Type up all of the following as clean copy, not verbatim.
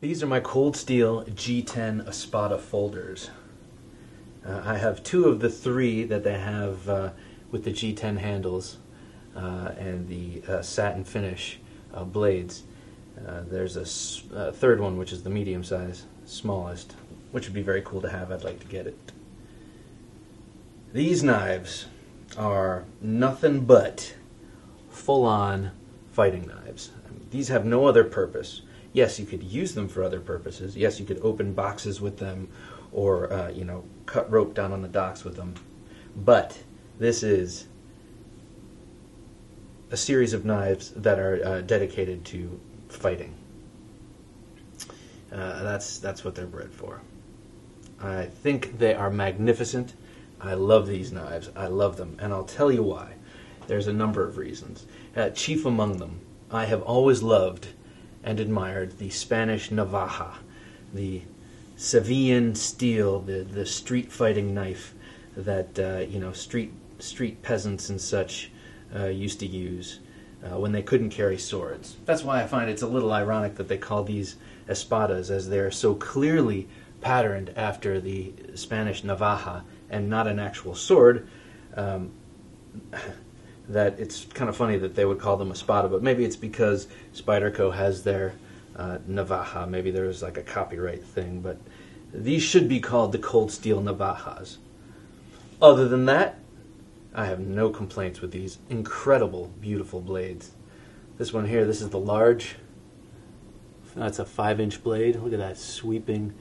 These are my Cold Steel G10 Espada folders. I have two of the three that they have with the G10 handles and the satin finish blades. There's a third one, which is the medium size, smallest, which would be very cool to have. I'd like to get it. These knives are nothing but full-on fighting knives. These have no other purpose. Yes, you could use them for other purposes. Yes, you could open boxes with them, or cut rope down on the docks with them. But this is a series of knives that are dedicated to fighting. That's what they're bred for. I think they are magnificent. I love these knives. I love them, and I'll tell you why. There's a number of reasons. Chief among them, I have always loved and admired the Spanish Navaja, the Sevillian steel, the street fighting knife that street peasants and such used to use when they couldn't carry swords. That's why I find it's a little ironic that they call these espadas, as they're so clearly patterned after the Spanish Navaja and not an actual sword. That it's kind of funny that they would call them Espada, but maybe it's because Spyderco has their Navaja. Maybe there's like a copyright thing, but these should be called the Cold Steel Navajas. Other than that, I have no complaints with these incredible, beautiful blades. This one here, this is the large. That's a 5-inch blade. Look at that sweeping,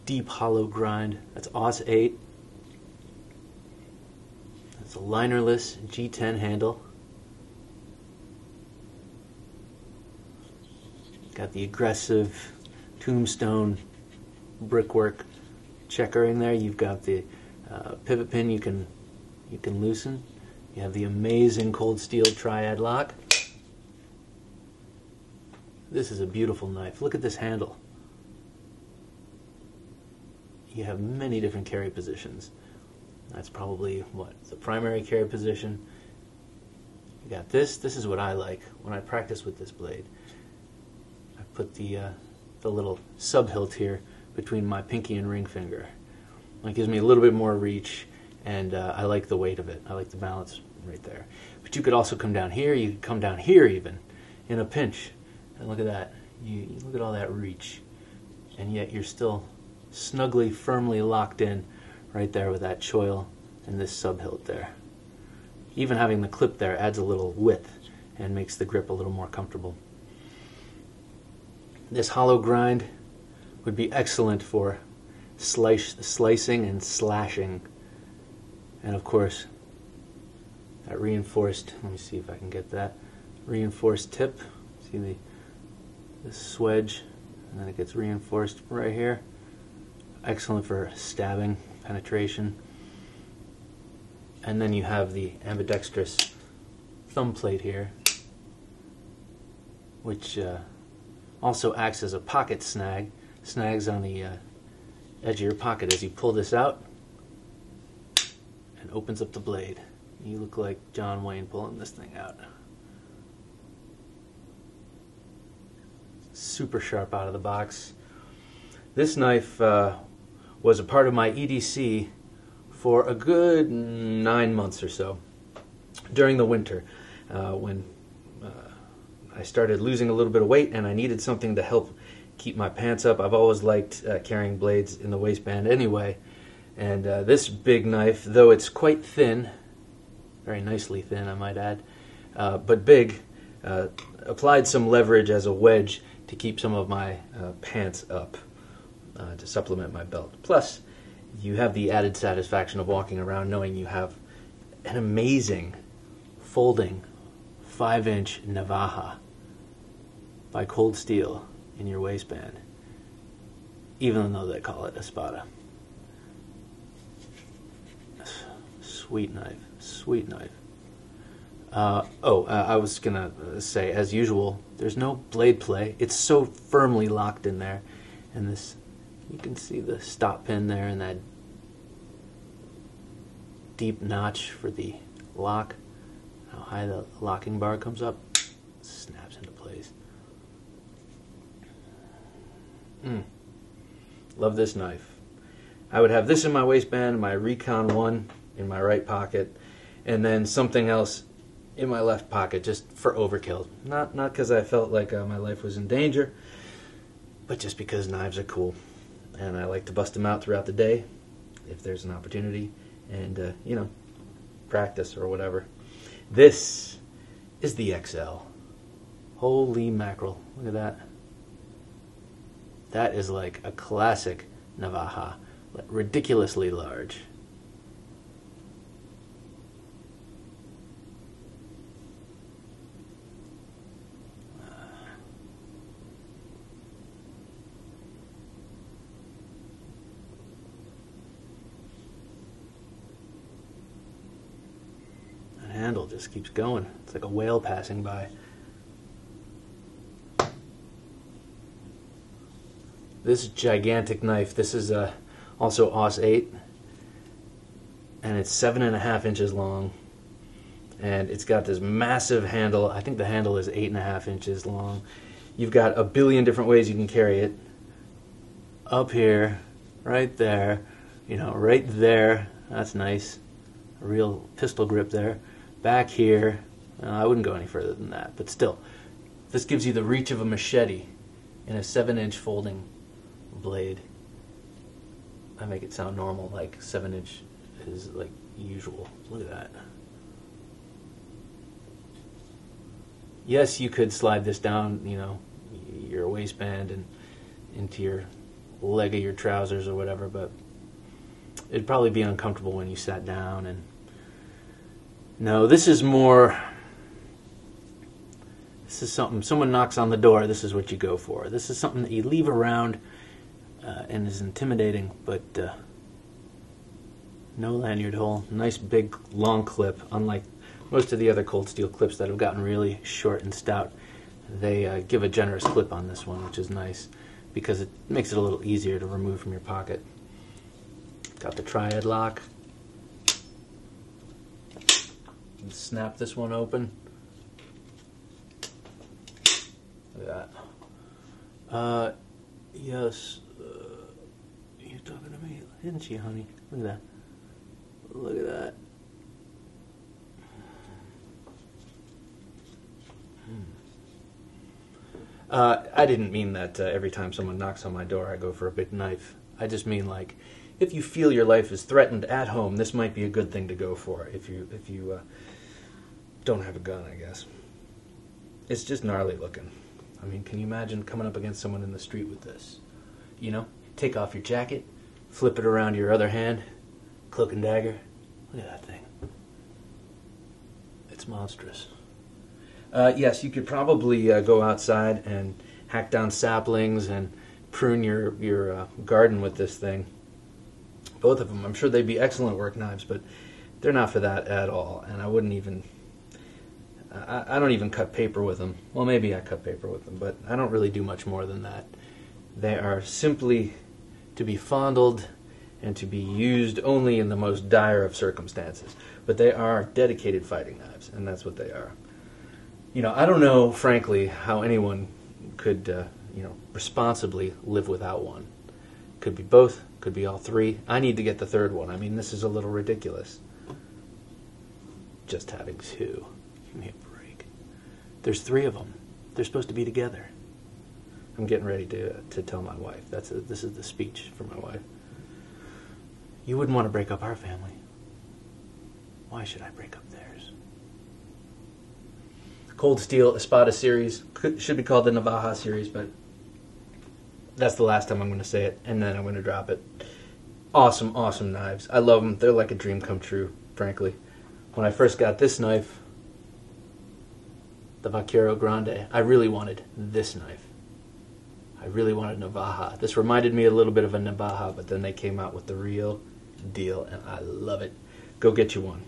deep hollow grind. That's Aus 8. It's a linerless G10 handle. Got the aggressive tombstone brickwork checkering there. You've got the pivot pin you can loosen. You have the amazing Cold Steel Triad lock. This is a beautiful knife. Look at this handle. You have many different carry positions. That's probably the primary carry position. You got this. This is what I like when I practice with this blade. I put the little sub hilt here between my pinky and ring finger. It gives me a little bit more reach, and I like the weight of it. I like the balance right there. But you could also come down here. You could come down here even in a pinch. And look at that. You look at all that reach, and yet you're still snugly, firmly locked in right there with that choil and this sub hilt there. Even having the clip there adds a little width and makes the grip a little more comfortable. This hollow grind would be excellent for slicing and slashing. And of course, that reinforced, let me see if I can get that, reinforced tip. See the swedge, and then it gets reinforced right here. Excellent for stabbing, penetration. And then you have the ambidextrous thumb plate here, which also acts as a pocket snag. Snags on the edge of your pocket as you pull this out and opens up the blade. You look like John Wayne pulling this thing out. Super sharp out of the box. This knife was a part of my EDC for a good 9 months or so during the winter when I started losing a little bit of weight and I needed something to help keep my pants up. I've always liked carrying blades in the waistband anyway, and this big knife, though it's quite thin, very nicely thin I might add, but big, applied some leverage as a wedge to keep some of my pants up to supplement my belt. Plus, you have the added satisfaction of walking around knowing you have an amazing folding 5-inch Navaja by Cold Steel in your waistband, even though they call it Espada. Sweet knife, sweet knife. I was gonna say, as usual, there's no blade play. It's so firmly locked in there, and this, you can see the stop pin there and that deep notch for the lock. How high the locking bar comes up, snaps into place. Love this knife. I would have this in my waistband, my Recon 1 in my right pocket, and then something else in my left pocket just for overkill. Not because I felt like my life was in danger, but just because knives are cool. And I like to bust them out throughout the day if there's an opportunity, and, practice or whatever. This is the XL. Holy mackerel. Look at that. That is like a classic Navaja. Ridiculously large. That handle just keeps going. It's like a whale passing by. This gigantic knife, this is also Aus 8, and it's 7.5 inches long, and it's got this massive handle. I think the handle is 8.5 inches long. You've got a billion different ways you can carry it. Up here, right there, right there, that's nice. A real pistol grip there. Back here, I wouldn't go any further than that, but still, this gives you the reach of a machete in a 7-inch folding blade. I make it sound normal, like 7-inch is like usual. Look at that. Yes, you could slide this down, your waistband and into your leg of your trousers or whatever, but it'd probably be uncomfortable when you sat down. And no, this is something, someone knocks on the door, this is what you go for. This is something that you leave around and is intimidating, but no lanyard hole. Nice big long clip. Unlike most of the other Cold Steel clips that have gotten really short and stout, they give a generous clip on this one, which is nice because it makes it a little easier to remove from your pocket. Got the Triad lock. Snap this one open. Look at that. Yes. You're talking to me, isn't she, honey? Look at that. Look at that. I didn't mean that every time someone knocks on my door I go for a big knife. I just mean, like, if you feel your life is threatened at home, this might be a good thing to go for if you don't have a gun, I guess. It's just gnarly looking. I mean, can you imagine coming up against someone in the street with this? Take off your jacket, flip it around your other hand, cloak and dagger. Look at that thing. It's monstrous. Yes, you could probably go outside and hack down saplings and prune your garden with this thing. Both of them. I'm sure they'd be excellent work knives, but they're not for that at all. And I wouldn't even... I don't even cut paper with them. Well, maybe I cut paper with them, but I don't really do much more than that. They are simply to be fondled and to be used only in the most dire of circumstances. But they are dedicated fighting knives, and that's what they are. I don't know, frankly, how anyone could, responsibly live without one. Could be both, could be all three. I need to get the third one. I mean, this is a little ridiculous. Just having two. Give me a break. There's 3 of them. They're supposed to be together. I'm getting ready to tell my wife. This is the speech for my wife. You wouldn't want to break up our family. Why should I break up theirs? Cold Steel Espada series. Should be called the Navaja series, but that's the last time I'm going to say it, and then I'm going to drop it. Awesome, awesome knives. I love them. They're like a dream come true, frankly. When I first got this knife, the Vaquero Grande, I really wanted this knife. I really wanted Navaja. This reminded me a little bit of a Navaja, but then they came out with the real deal, and I love it. Go get you one.